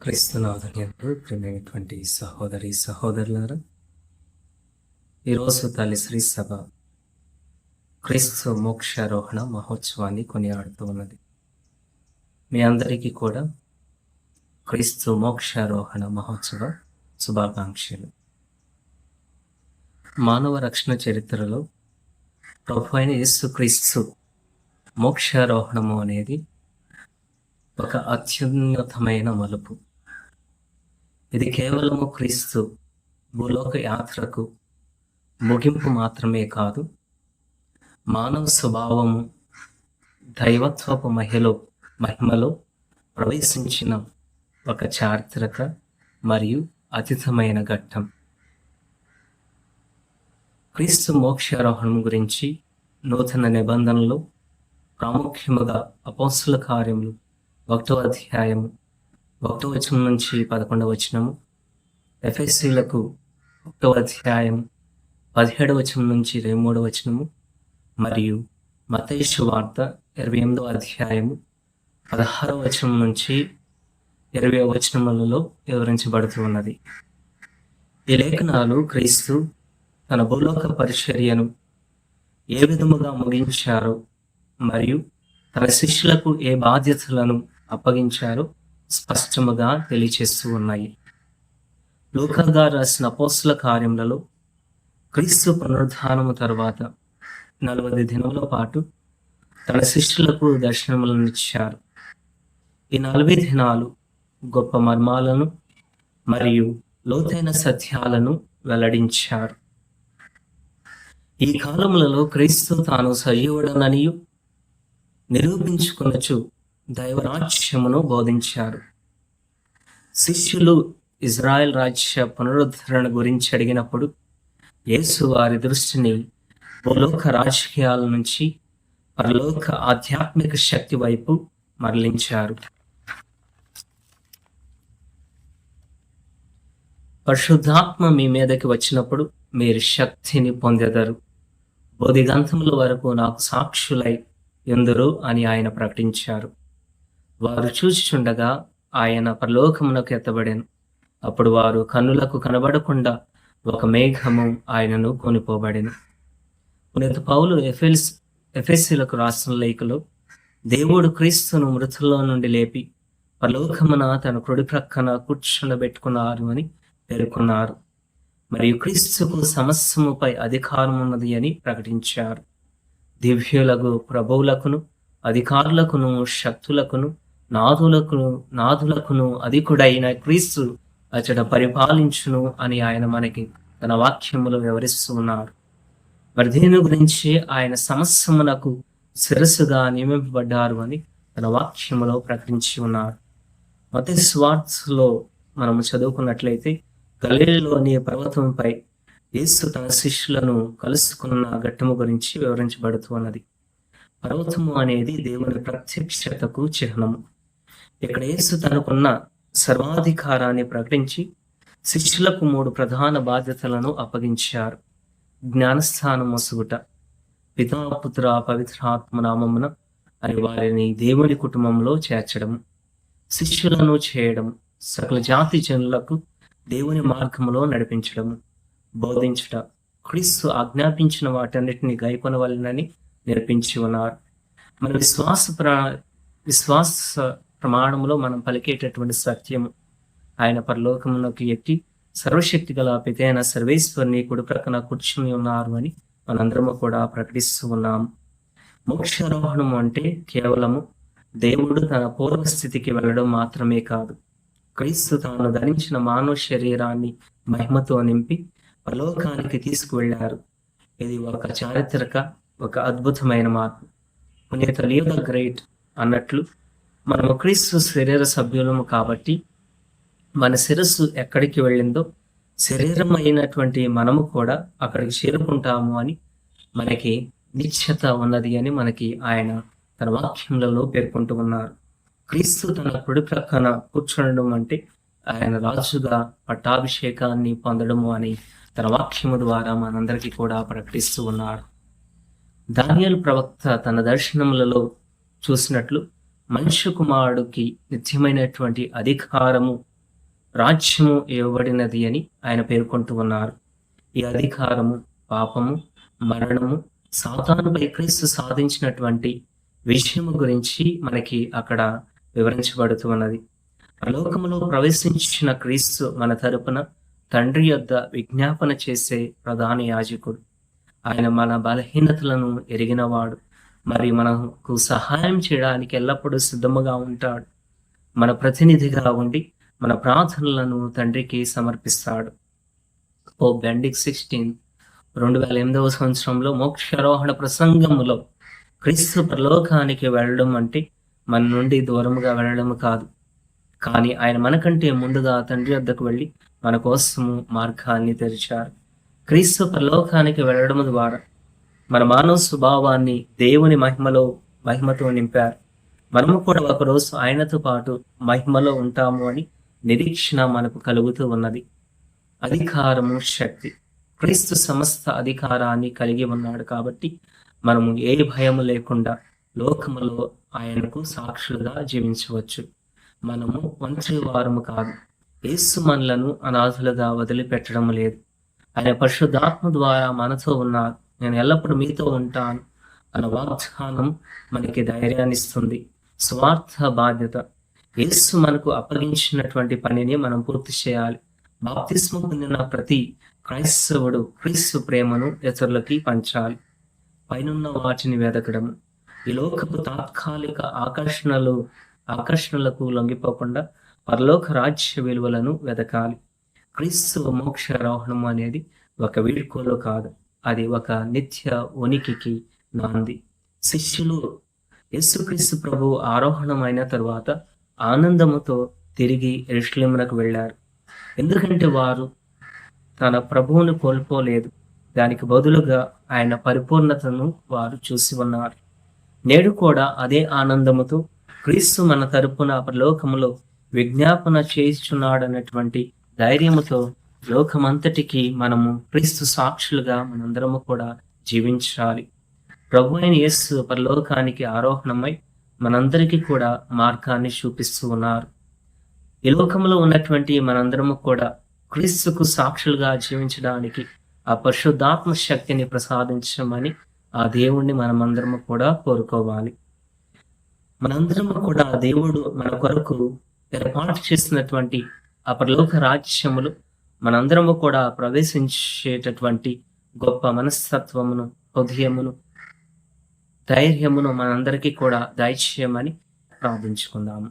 క్రీస్తునాథునియందు ప్రియమైనటువంటి సహోదరి సహోదరులారా, ఈరోజు తల్లి శ్రీ సభ క్రీస్తు మోక్షారోహణ మహోత్సవాన్ని కొనియాడుతూ ఉన్నది. మీ అందరికీ కూడా క్రీస్తు మోక్షారోహణ మహోత్సవ శుభాకాంక్షలు. మానవ రక్షణ చరిత్రలో ప్రభు అయిన యేసుక్రీస్తు మోక్షారోహణము అనేది ఒక అత్యున్నతమైన మలుపు. ఇది కేవలము క్రీస్తు భూలోక యాత్రకు ముగింపు మాత్రమే కాదు, మానవ స్వభావము దైవత్వపు మహిమలో ప్రవేశించిన ఒక చారిత్రక మరియు అతీతమైన ఘట్టం. క్రీస్తు మోక్షారోహణం గురించి నూతన నిబంధనలో ప్రాముఖ్యముగా అపోస్తల కార్యములు 1వ అధ్యాయము 1వ వచనం నుంచి 11వ వచనము, ఎఫెసీయులకు 1వ అధ్యాయం 17వ వచనం నుంచి 23వ వచనము, మరియు మత్తయి సువార్త 28వ అధ్యాయము 16వ వచనం నుంచి 20వ వచనములలో వివరించబడుతూ ఉన్నది. ఈ లేఖనాలు క్రీస్తు తన భూలోక పరిచర్యను ఏ విధముగా ముగించారో మరియు తన శిష్యులకు ఏ బాధ్యతలను అప్పగించారో స్పష్టముగా తెలియచేస్తూ ఉన్నాయి. లూకా గారు రాసిన అపోస్తల కార్యములలో క్రీస్తు పునరుద్ధానము తర్వాత 40 దినముల పాటు తన శిష్యులకు దర్శనములను ఇచ్చారు. ఈ 40 దినాలు గొప్ప మర్మాలను మరియు లోతైన సత్యాలను వెల్లడించారు. ఈ కాలములలో క్రీస్తు తాను సజీవుడననియు నిరూపించుకొనచు దైవరాజ్యమును బోధించారు. శిష్యులు ఇజ్రాయెల్ రాజ్య పునరుద్ధరణ గురించి అడిగినప్పుడు యేసు వారి దృష్టిని భూలోక రాజకీయాల నుంచి పరలోక ఆధ్యాత్మిక శక్తి వైపు మరలించారు. పరిశుద్ధాత్మ మీ మీదకి వచ్చినప్పుడు మీరు శక్తిని పొందెదరు, బోధిగంతముల వరకు నాకు సాక్షులై ఎందురు అని ఆయన ప్రకటించారు. వారు చూచుచుండగా ఆయన పరలోకమునకు ఎత్తబడెను. అప్పుడు వారు కన్నులకు కనబడకుండా ఒక మేఘము ఆయనను కొనిపోబడెను. పునీత పౌలు ఎఫెసీయులకు రాసిన లేఖలో దేవుడు క్రీస్తును మృతుల్లో నుండి లేపి పరలోకమున తన కుడి ప్రక్కన కూర్చుండబెట్టుకున్నారు అని పేర్కొన్నారు. మరియు క్రీస్తుకు సమస్తముపై అధికారం ఉన్నది అని ప్రకటించారు. దివ్యులకు ప్రభువులకును అధికారులకును శక్తులకును నాదులకును అధికుడైన క్రీస్తు అచట పరిపాలించును అని ఆయన మనకి తన వాక్యములో వివరిస్తూ ఉన్నారు. మరి దీని గురించి ఆయన సమస్తమునకు శిరస్సుగా నియమింపబడ్డారు అని తన వాక్యములో ప్రకటించి ఉన్నారు. మత్తయి సువార్తలో మనము చదువుకున్నట్లయితే గలిలయలోని పర్వతంపై యేసు తన శిష్యులను కలుసుకున్న ఘట్టము గురించి వివరించబడుతూ ఉన్నది. పర్వతము అనేది దేవుని ప్రత్యక్షతకు చిహ్నము. ఇక్కడ యేసు తనకున్న సర్వాధికారాన్ని ప్రకటించి శిష్యులకు 3 ప్రధాన బాధ్యతలను అప్పగించారు. జ్ఞానస్థానం మొసుగుట, పితా పుత్ర పవిత్రాత్మ నామమున అని వారిని దేవుని కుటుంబంలో చేర్చడం, శిష్యులను చేయడం, సకల జాతి జనులకు దేవుని మార్గంలో నడిపించడము, బోధించుట, క్రీస్తు ఆజ్ఞాపించిన వాటన్నిటిని గైకొనవలెనని నేర్పించి ఉన్నారు. మన విశ్వాస ప్రమాణంలో మనం పలికేటటువంటి సత్యము, ఆయన పరలోకమునకు ఎక్కి సర్వశక్తి గల పితైన సర్వేశ్వరుని కుడి ప్రక్కన కూర్చుని ఉన్నారు అని మనందరము కూడా ప్రకటిస్తూ ఉన్నాము. మోక్షారోహణం అంటే కేవలము దేవుడు తన పూర్వస్థితికి వెళ్ళడం మాత్రమే కాదు, క్రీస్తు తాను ధరించిన మానవ శరీరాన్ని మహిమతో నింపి పరలోకానికి తీసుకువెళ్లారు. ఇది ఒక చారిత్రక, ఒక అద్భుతమైన మార్పు. పునీత లియో ద గ్రేట్ అన్నట్లు మనము క్రీస్తు శరీర సభ్యులము కాబట్టి మన శిరస్సు ఎక్కడికి వెళ్ళిందో శరీరం అయినటువంటి మనము కూడా అక్కడికి చేరుకుంటాము అని మనకి నిశ్చత ఉన్నది అని మనకి ఆయన తన వాక్యములలో పేర్కొంటూ ఉన్నారు. క్రీస్తు తన కుడి ప్రక్కన కూర్చుండడం అంటే ఆయన రాజుగా పట్టాభిషేకాన్ని పొందడము అని తన వాక్యము ద్వారా మనందరికీ కూడా ప్రకటిస్తూ ఉన్నారు. దానియేలు ప్రవక్త తన దర్శనములలో చూసినట్లు మనుష్య కుమారుడికి నిత్యమైనటువంటి అధికారము రాజ్యము ఇవ్వబడినది అని ఆయన పేర్కొంటూ ఉన్నారు. ఈ అధికారము, పాపము, మరణము, సాతానుపై క్రీస్తు సాధించినటువంటి విజయము గురించి మనకి అక్కడ వివరించబడుతూ ఉన్నది. పరలోకములో ప్రవేశించిన క్రీస్తు మన తరపున తండ్రి యొద్ద విజ్ఞాపన చేసే ప్రధాన యాజకుడు. ఆయన మన బలహీనతలను ఎరిగినవాడు. మరి మనకు సహాయం చేయడానికి ఎల్లప్పుడూ సిద్ధముగా ఉంటాడు. మన ప్రతినిధిగా ఉండి మన ప్రార్థనలను తండ్రికి సమర్పిస్తాడు. పోప్ బెనడిక్ట్ 16 2008వ సంవత్సరంలో మోక్షారోహణ ప్రసంగములో క్రీస్తు పరలోకానికి వెళ్ళడం అంటే మన నుండి దూరముగా వెళ్ళడం కాదు, కానీ ఆయన మనకంటే ముందుగా తండ్రి వద్దకు వెళ్ళి మన కోసము మార్గాన్ని తెరిచారు. క్రీస్తు పరలోకానికి వెళ్ళడం ద్వారా మన మానవ స్వభావాన్ని దేవుని మహిమతో నింపారు. మనము కూడా ఒకరోజు ఆయనతో పాటు మహిమలో ఉంటాము అని నిరీక్షణ మనకు కలుగుతూ ఉన్నది. అధికారము, శక్తి. క్రీస్తు సమస్త అధికారాన్ని కలిగి ఉన్నాడు కాబట్టి మనము ఏ భయము లేకుండా లోకములో ఆయనకు సాక్షులుగా జీవించవచ్చు. మనము ఒంటరి వారము కాదు. యేసు మనలను అనాథులుగా వదిలిపెట్టడం లేదు. ఆయన పరిశుద్ధాత్మ ద్వారా మనతో ఉన్నారు. నేను ఎల్లప్పుడూ మీతో ఉంటాను అన్న వాగ్దానం మనకి ధైర్యాన్ని ఇస్తుంది. స్వార్థ బాధ్యత. యేసు మనకు అప్పగించినటువంటి పనిని మనం పూర్తి చేయాలి. బాప్తిస్మ పొందిన ప్రతి క్రైస్తవుడు క్రీస్తు ప్రేమను ఇతరులకి పంచాలి. పైనున్న వాటిని వెదకడము. ఈ లోకపు తాత్కాలిక ఆకర్షణలకు లొంగిపోకుండా పరలోక రాజ్య విలువలను వెదకాలి. క్రీస్తు మోక్షారోహణం అనేది ఒక వీడ్కోలు కాదు, అది ఒక నిత్య ఉనికికి నాంది. శిష్యులు యేసుక్రీస్తు ప్రభువు ఆరోహణమైన తరువాత ఆనందముతో తిరిగి యెరూషలేమునకు వెళ్ళారు. ఎందుకంటే వారు తన ప్రభువును కోల్పోలేదు. దానికి బదులుగా ఆయన పరిపూర్ణతను వారు చూసి ఉన్నారు. నేడు కూడా అదే ఆనందముతో క్రీస్తు మన తరపున పరలోకములో విజ్ఞాపన చేయుచున్నాడన్నటువంటి ధైర్యముతో లోకమంతటికి మనము క్రీస్తు సాక్షులుగా మనందరము కూడా జీవించాలి. ప్రభు అయిన యేసు పరలోకానికి ఆరోహణమై మనందరికీ కూడా మార్గాన్ని చూపిస్తూ ఉన్నారు. ఈ లోకంలో ఉన్నటువంటి మనందరము కూడా క్రీస్తుకు సాక్షులుగా జీవించడానికి ఆ పరిశుద్ధాత్మ శక్తిని ప్రసాదించమని ఆ దేవుణ్ణి మనమందరము కూడా కోరుకోవాలి. మనందరము కూడా దేవుడు మన కొరకు ఏర్పాటు చేసినటువంటి ఆ పరలోక రాజ్యములు మనందరము కూడా ప్రవేశించేటటువంటి గొప్ప మనస్తత్వమును, హృదయమును, ధైర్యమును మనందరికీ కూడా దయచేయమని ప్రార్థించుకుందాము.